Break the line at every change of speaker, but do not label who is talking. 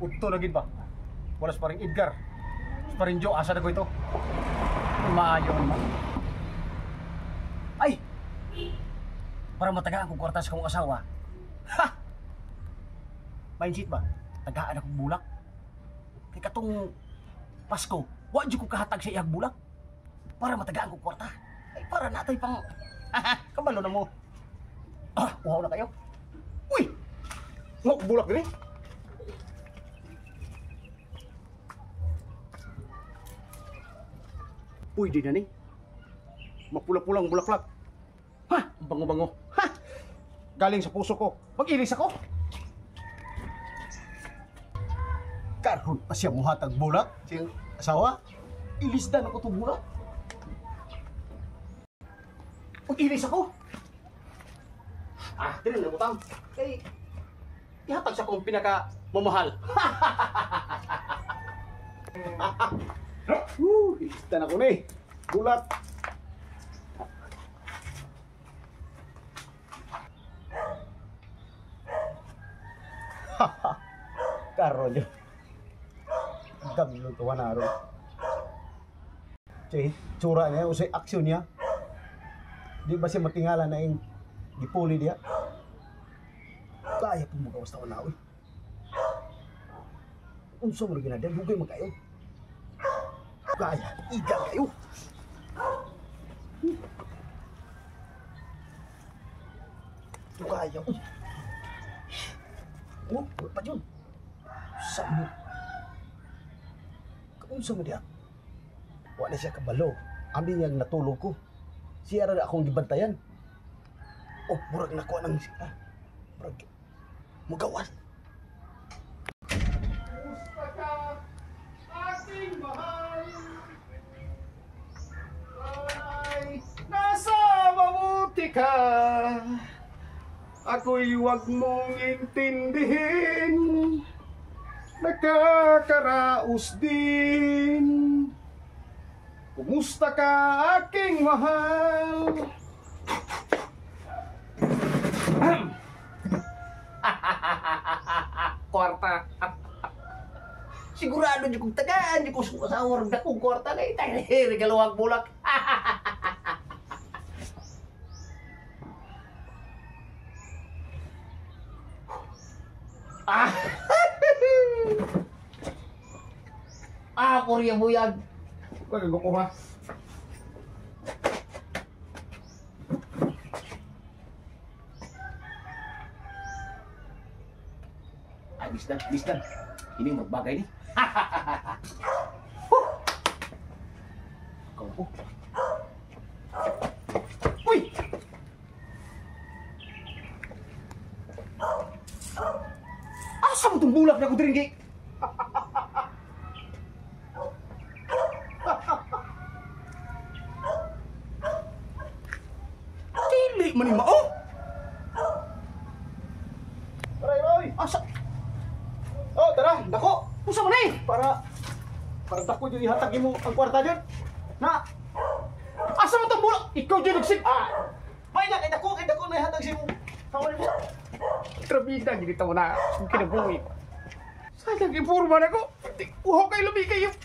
Udto na gid ba? Wala sa paring Edgar. Sa paring Joe, asa na ko ito? Maayo naman. Ay! Para matagaan kong kwarta sa kong asawa. Ha! Mindset ba? Tagaan akong bulak. Kaya katong Pasko, wala dyan ko kahatag sa iyang bulak. Para matagaan kong kwarta. Ay, para natay pang... Kabalo na mo. Ah, uhaw na kayo. Uy! Ngok bulak din eh. Pwede na ni. Mapula-pulang bulaklak. Ha! Bango-bango. Ha! Galing sa puso ko. Mag-ilis ako. Karon pa siya muhatag bulak. Siyang asawa. Ilisdan ako itong bulak. Mag-ilis ako. Ah, din na butang. Kay ihatag sa kong pinaka-mamahal. Ilisdan ako na eh. Bulak. Karon yun. Dami nung tuwa na ron. Say, tsura niya, o say, aksyon niya. Di ba siya matingala na yung gipuli niya? Kaya pong magawas taon na, uy. Unsa mo rin ginadyan, lugay mo kayo. Kaya, iga kayo. Ito kaya, uy. Oh, wala pa dyan. Saan mo? Kaunsa mo diya? Wala siya kabalo. Ambi niyang natulog ko. Siya na akong gibantayan. Oh, murag nakuha ng siya. Murag magawas.
Kumusta ka, ating mahal? Ay, nasa mabuti ka. Ako'y huwag mong intindihin. Nakakaraos din. Kumusta ka, aking mahal?
Kwarta. Sigurado niyo kong tagaan, niyo kong sumasawar na kong kwarta na itay. Regaluwag bulak. Ah! Ah, Korea buyag.
Wag ko kuha.
Ay, bisdan. Ini magbagay ni. Kau po. Uy! Asa mo itong bulak na ako drin, Gay? Dili man ni mao.
Roy!
Asa?
Oh, tara, dako!
Usa man eh?
Para dako dyan ihatag mo ang kwarta dyan.
Na? Asa mo itong bulak? Ikaw dyan nagsig.
Ah! May na, kay dako na ihatag si mo. Kawal mo.
Trabida, ginita mo na. Kinabuhi. Sayang, informa na ko. Uhaw kayo, lumikay yung...